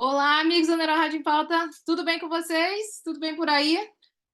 Olá, amigos do Neurorádio em Pauta. Tudo bem com vocês? Tudo bem por aí?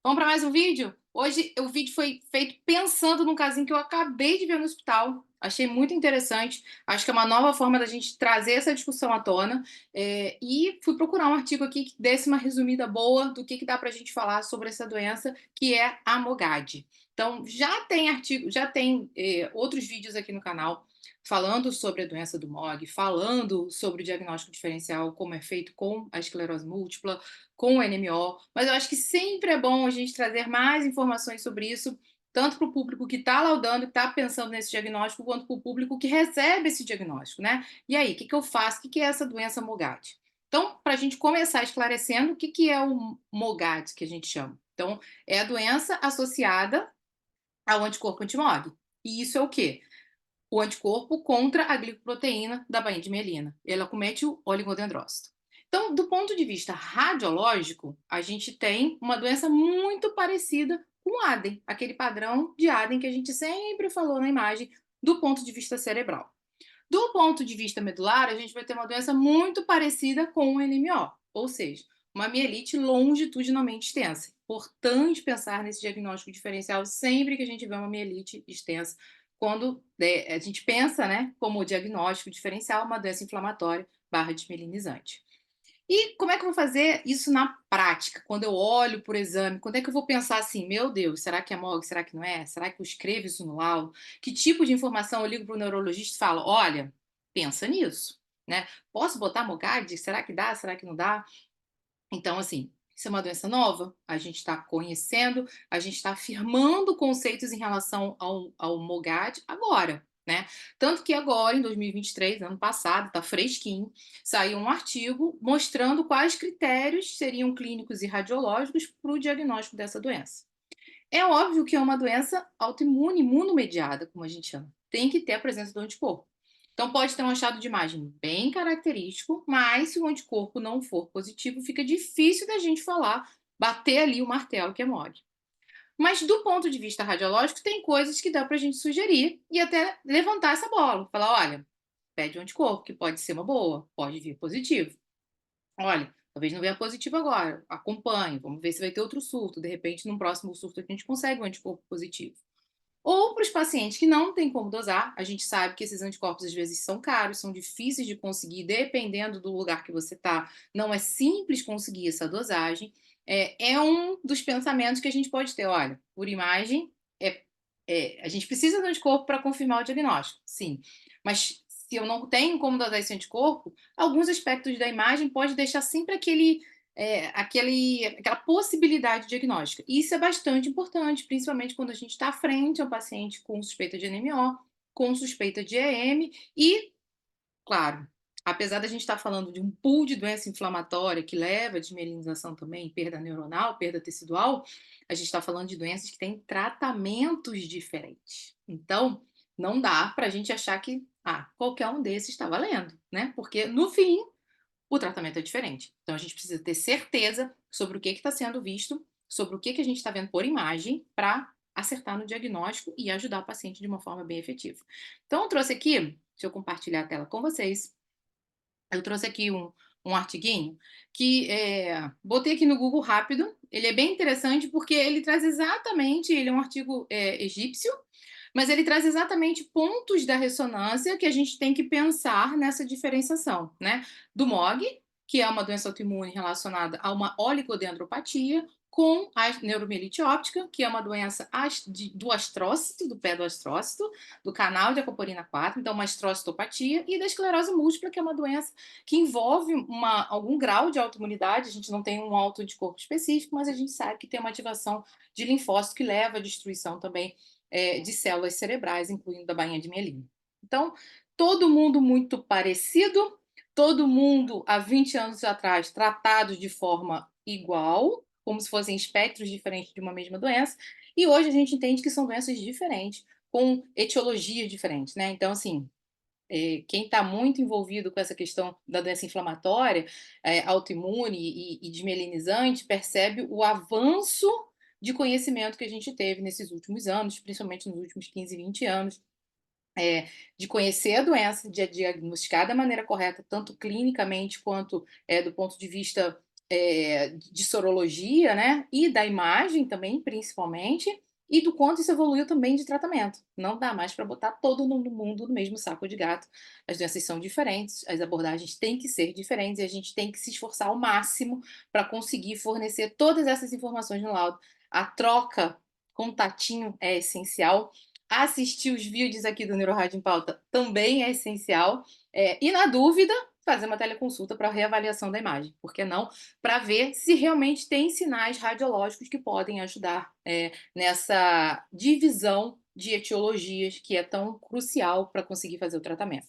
Vamos para mais um vídeo? Hoje o vídeo foi feito pensando num casinho que eu acabei de ver no hospital. Achei muito interessante. Acho que é uma nova forma da gente trazer essa discussão à tona. E fui procurar um artigo aqui que desse uma resumida boa do que dá para a gente falar sobre essa doença, que é a MOGAD. Então, já tem artigo, já tem outros vídeos aqui no canal falando sobre a doença do MOG, falando sobre o diagnóstico diferencial, como é feito com a esclerose múltipla, com o NMO, mas eu acho que sempre é bom a gente trazer mais informações sobre isso, tanto para o público que está laudando, que está pensando nesse diagnóstico, quanto para o público que recebe esse diagnóstico, né? E aí, o que eu faço? O que é essa doença MOGAD? Então, para a gente começar esclarecendo, o que é o MOGAD, que a gente chama? Então, é a doença associada ao anticorpo anti-MOG. E isso é o quê? O anticorpo contra a glicoproteína da bainha de mielina. Ele acomete o oligodendrócito. Então, do ponto de vista radiológico, a gente tem uma doença muito parecida com o Aden, aquele padrão de Aden que a gente sempre falou na imagem do ponto de vista cerebral. Do ponto de vista medular, a gente vai ter uma doença muito parecida com o NMO, ou seja, uma mielite longitudinalmente extensa. Importante pensar nesse diagnóstico diferencial sempre que a gente vê uma mielite extensa, quando a gente pensa, né, como diagnóstico diferencial, uma doença inflamatória barra desmielinizante. E como é que eu vou fazer isso na prática? Quando eu olho por exame, quando é que eu vou pensar assim, meu Deus, será que é MOG, será que não é? Será que eu escrevo isso no laudo? Que tipo de informação eu ligo para o neurologista e falo, olha, pensa nisso, né? Posso botar MOGAD? Será que dá? Será que não dá? Então, assim, isso é uma doença nova, a gente está conhecendo, a gente está afirmando conceitos em relação ao MOGAD agora, né? Tanto que agora, em 2023, ano passado, está fresquinho, saiu um artigo mostrando quais critérios seriam clínicos e radiológicos para o diagnóstico dessa doença. É óbvio que é uma doença autoimune, imunomediada, como a gente chama. Tem que ter a presença do anticorpo. Então, pode ter um achado de imagem bem característico, mas se o anticorpo não for positivo, fica difícil da gente falar, bater ali o martelo que é mole. Mas do ponto de vista radiológico, tem coisas que dá para a gente sugerir e até levantar essa bola. Falar, olha, pede um anticorpo, que pode ser uma boa, pode vir positivo. Olha, talvez não venha positivo agora, acompanhe, vamos ver se vai ter outro surto. De repente, num próximo surto, a gente consegue um anticorpo positivo. Ou para os pacientes que não têm como dosar, a gente sabe que esses anticorpos às vezes são caros, são difíceis de conseguir, dependendo do lugar que você está, não é simples conseguir essa dosagem. É um dos pensamentos que a gente pode ter. Olha, por imagem, a gente precisa do anticorpo para confirmar o diagnóstico, sim. Mas se eu não tenho como dosar esse anticorpo, alguns aspectos da imagem pode deixar sempre aquela possibilidade diagnóstica. Isso é bastante importante, principalmente quando a gente está frente a um paciente com suspeita de NMO, com suspeita de EM e, claro, apesar da gente estar falando de um pool de doença inflamatória que leva a desmielinização também, perda neuronal, perda tecidual, a gente está falando de doenças que têm tratamentos diferentes. Então, não dá para a gente achar que qualquer um desses está valendo, né? Porque, no fim, o tratamento é diferente. Então, a gente precisa ter certeza sobre o que está sendo visto, sobre o que a gente está vendo por imagem, para acertar no diagnóstico e ajudar o paciente de uma forma bem efetiva. Então, eu trouxe aqui, deixa eu compartilhar a tela com vocês. Eu trouxe aqui um artiguinho que botei aqui no Google rápido. Ele é bem interessante porque ele traz exatamente, ele é um artigo egípcio, mas ele traz exatamente pontos da ressonância que a gente tem que pensar nessa diferenciação, né? Do MOG, que é uma doença autoimune relacionada a uma oligodendropatia, com a neuromielite óptica, que é uma doença do astrócito, do pé do astrócito, do canal de acoporina 4, então uma astrocitopatia, e da esclerose múltipla, que é uma doença que envolve algum grau de autoimunidade. A gente não tem um autoanticorpo específico, mas a gente sabe que tem uma ativação de linfócito que leva à destruição também de células cerebrais, incluindo da bainha de mielina. Então, todo mundo muito parecido, todo mundo há 20 anos atrás tratado de forma igual, como se fossem espectros diferentes de uma mesma doença, e hoje a gente entende que são doenças diferentes, com etiologias diferentes, né? Então, assim, quem está muito envolvido com essa questão da doença inflamatória, autoimune e desmielinizante, percebe o avanço de conhecimento que a gente teve nesses últimos anos, principalmente nos últimos 15, 20 anos, de conhecer a doença, de diagnosticar da maneira correta, tanto clinicamente quanto do ponto de vista de sorologia, né? E da imagem também, principalmente, e do quanto isso evoluiu também de tratamento. Não dá mais para botar todo mundo no mesmo saco de gato. As doenças são diferentes, as abordagens têm que ser diferentes e a gente tem que se esforçar ao máximo para conseguir fornecer todas essas informações no laudo. A troca, contatinho é essencial. Assistir os vídeos aqui do Neurorádio em Pauta também é essencial. E, na dúvida, fazer uma teleconsulta para reavaliação da imagem. Por que não? Para ver se realmente tem sinais radiológicos que podem ajudar nessa divisão de etiologias que é tão crucial para conseguir fazer o tratamento.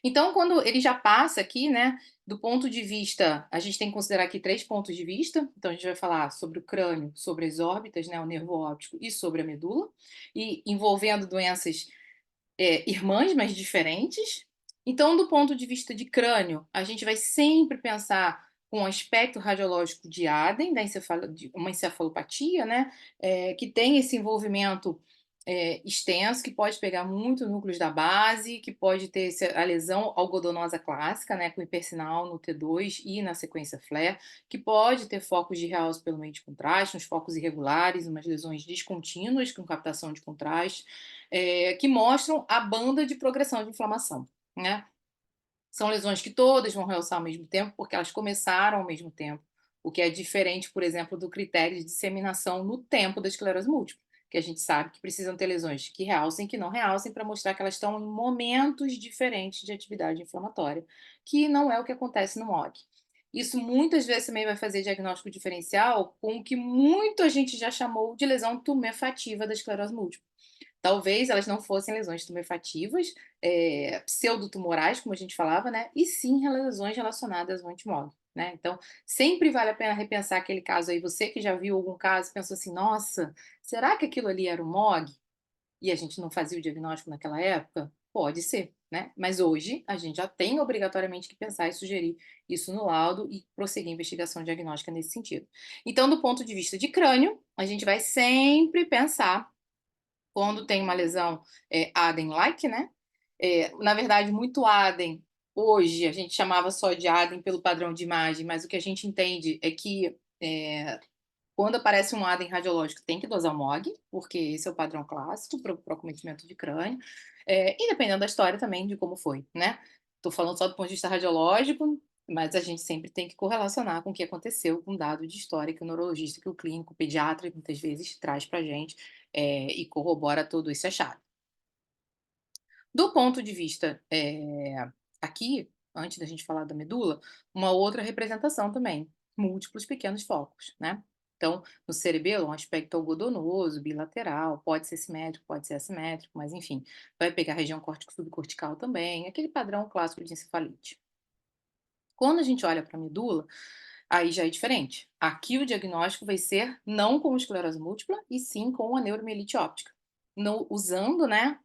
Então, quando ele já passa aqui, né, do ponto de vista, a gente tem que considerar aqui 3 pontos de vista. Então, a gente vai falar sobre o crânio, sobre as órbitas, né, o nervo óptico e sobre a medula, e envolvendo doenças irmãs, mas diferentes. Então, do ponto de vista de crânio, a gente vai sempre pensar com o aspecto radiológico de Aden, de uma encefalopatia, né, que tem esse envolvimento extenso, que pode pegar muito núcleos da base, que pode ter a lesão algodonosa clássica, né, com hipersinal no T2 e na sequência flare, que pode ter focos de realce pelo meio de contraste, uns focos irregulares, umas lesões descontínuas com captação de contraste, que mostram a banda de progressão de inflamação, né? São lesões que todas vão realçar ao mesmo tempo, porque elas começaram ao mesmo tempo, o que é diferente, por exemplo, do critério de disseminação no tempo da esclerose múltipla, que a gente sabe que precisam ter lesões que realcem, que não realcem, para mostrar que elas estão em momentos diferentes de atividade inflamatória, que não é o que acontece no MOG. Isso muitas vezes também vai fazer diagnóstico diferencial com o que muita gente já chamou de lesão tumefativa da esclerose múltipla. Talvez elas não fossem lesões tumefativas, pseudotumorais, como a gente falava, né? E sim lesões relacionadas ao antimog, né? Então, sempre vale a pena repensar aquele caso aí. Você que já viu algum caso, pensou assim, nossa, será que aquilo ali era um MOG? E a gente não fazia o diagnóstico naquela época? Pode ser, né? Mas hoje a gente já tem obrigatoriamente que pensar e sugerir isso no laudo e prosseguir a investigação diagnóstica nesse sentido. Então, do ponto de vista de crânio, a gente vai sempre pensar quando tem uma lesão Aden-like, né? Na verdade, muito Aden, hoje a gente chamava só de Aden pelo padrão de imagem, mas o que a gente entende é que quando aparece um Aden radiológico tem que dosar o MOG, porque esse é o padrão clássico para o acometimento de crânio, e dependendo da história também de como foi, né? Estou falando só do ponto de vista radiológico, mas a gente sempre tem que correlacionar com o que aconteceu com o dado de história que o neurologista, que o clínico, o pediatra, muitas vezes traz para a gente e corrobora todo esse achado. Do ponto de vista aqui, antes da gente falar da medula, uma outra representação também, múltiplos pequenos focos, né? Então, no cerebelo, um aspecto algodonoso, bilateral, pode ser simétrico, pode ser assimétrico, mas enfim, vai pegar a região córtico-subcortical também, aquele padrão clássico de encefalite. Quando a gente olha para a medula, aí já é diferente. Aqui o diagnóstico vai ser não com esclerose múltipla, e sim com a neuromielite óptica, usando, né,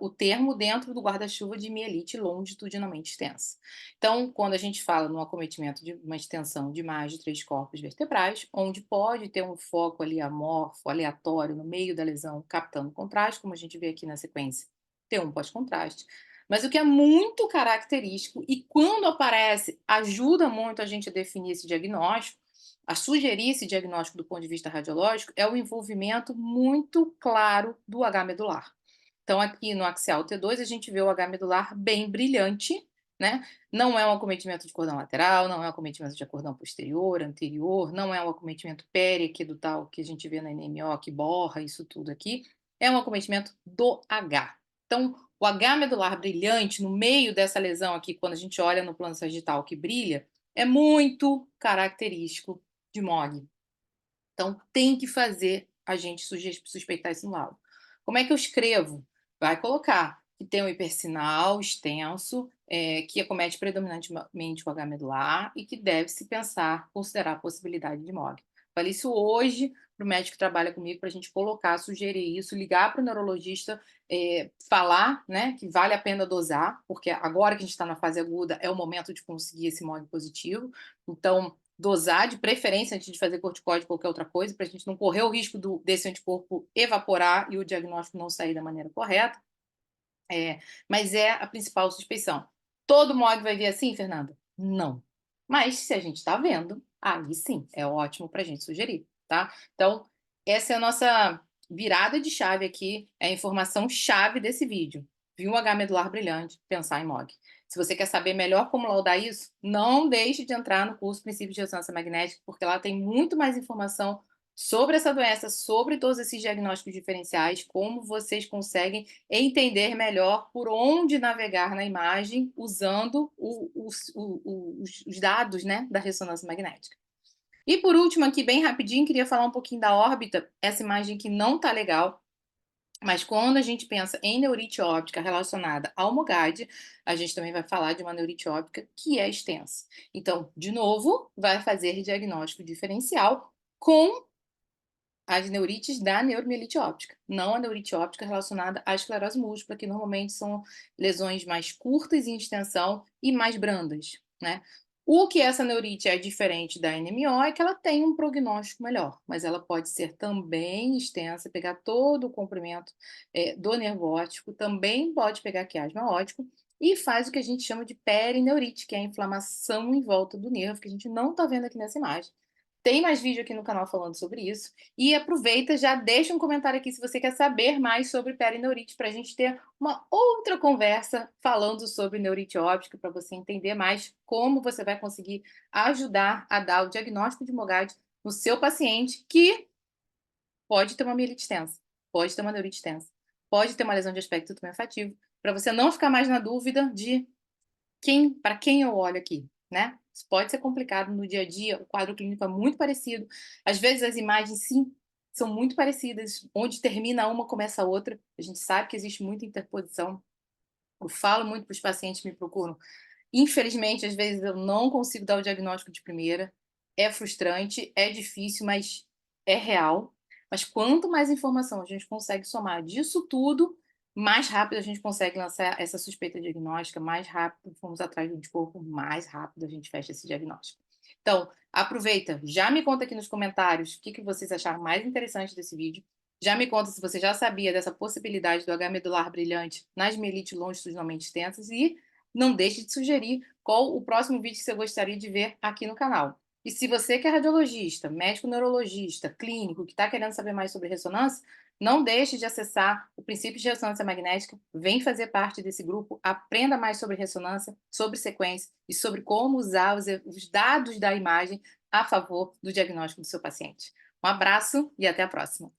o termo dentro do guarda-chuva de mielite longitudinalmente extensa. Então, quando a gente fala no acometimento de uma extensão de mais de 3 corpos vertebrais, onde pode ter um foco ali amorfo, aleatório, no meio da lesão, captando contraste, como a gente vê aqui na sequência, tem um pós-contraste. Mas o que é muito característico e quando aparece ajuda muito a gente a definir esse diagnóstico, a sugerir esse diagnóstico do ponto de vista radiológico, é o envolvimento muito claro do H medular. Então, aqui no axial T2, a gente vê o H medular bem brilhante, né? Não é um acometimento de cordão lateral, não é um acometimento de cordão posterior, anterior, não é um acometimento periaquedutal que a gente vê na NMO, que borra isso tudo aqui. É um acometimento do H. Então, o H medular brilhante no meio dessa lesão aqui, quando a gente olha no plano sagital que brilha, é muito característico de MOG. Então, tem que fazer a gente suspeitar isso no laudo. Como é que eu escrevo? Vai colocar que tem um hipersinal extenso, que acomete predominantemente o H medular e que deve-se pensar, considerar a possibilidade de MOG. Falei isso hoje para o médico que trabalha comigo, para a gente colocar, sugerir isso, ligar para o neurologista, falar, né, que vale a pena dosar, porque agora que a gente está na fase aguda é o momento de conseguir esse MOG positivo. Então, dosar de preferência antes de fazer corticóide ou qualquer outra coisa, para a gente não correr o risco desse anticorpo evaporar e o diagnóstico não sair da maneira correta. Mas é a principal suspeição. Todo MOG vai ver assim, Fernanda? Não. Mas se a gente está vendo, aí sim, é ótimo para a gente sugerir, tá? Então, essa é a nossa virada de chave aqui, é a informação chave desse vídeo. Viu um H medular brilhante, pensar em MOG. Se você quer saber melhor como laudar isso, não deixe de entrar no curso Princípios de Ressonância Magnética, porque lá tem muito mais informação sobre essa doença, sobre todos esses diagnósticos diferenciais, como vocês conseguem entender melhor por onde navegar na imagem usando os dados, né, da ressonância magnética. E por último, aqui bem rapidinho, queria falar um pouquinho da órbita, essa imagem que não tá legal, mas quando a gente pensa em neurite óptica relacionada ao MOGAD, a gente também vai falar de uma neurite óptica que é extensa. Então, de novo, vai fazer diagnóstico diferencial com as neurites da neuromielite óptica, não a neurite óptica relacionada à esclerose múltipla, que normalmente são lesões mais curtas em extensão e mais brandas, né? O que essa neurite é diferente da NMO é que ela tem um prognóstico melhor, mas ela pode ser também extensa, pegar todo o comprimento do nervo óptico, também pode pegar quiasma óptico e faz o que a gente chama de perineurite, que é a inflamação em volta do nervo, que a gente não está vendo aqui nessa imagem. Tem mais vídeo aqui no canal falando sobre isso. E aproveita, já deixa um comentário aqui se você quer saber mais sobre perineurite, para a gente ter uma outra conversa falando sobre neurite óptica, para você entender mais como você vai conseguir ajudar a dar o diagnóstico de MOGAD no seu paciente, que pode ter uma mielite extensa, pode ter uma neurite extensa, pode ter uma lesão de aspecto tumefativa, para você não ficar mais na dúvida de para quem eu olho aqui, né? Isso pode ser complicado no dia a dia, o quadro clínico é muito parecido. Às vezes as imagens, sim, são muito parecidas. Onde termina uma, começa a outra. A gente sabe que existe muita interposição. Eu falo muito para os pacientes que me procuram. Infelizmente, às vezes eu não consigo dar o diagnóstico de primeira. É frustrante, é difícil, mas é real. Mas quanto mais informação a gente consegue somar disso tudo, mais rápido a gente consegue lançar essa suspeita diagnóstica, mais rápido fomos atrás do anticorpo, mais rápido a gente fecha esse diagnóstico. Então, aproveita, já me conta aqui nos comentários o que vocês acharam mais interessante desse vídeo. Já me conta se você já sabia dessa possibilidade do H medular brilhante nas mielite longitudinalmente extensas e não deixe de sugerir qual o próximo vídeo que você gostaria de ver aqui no canal. E se você que é radiologista, médico neurologista, clínico, que está querendo saber mais sobre ressonância, não deixe de acessar o Princípio de Ressonância Magnética, vem fazer parte desse grupo, aprenda mais sobre ressonância, sobre sequência e sobre como usar os dados da imagem a favor do diagnóstico do seu paciente. Um abraço e até a próxima.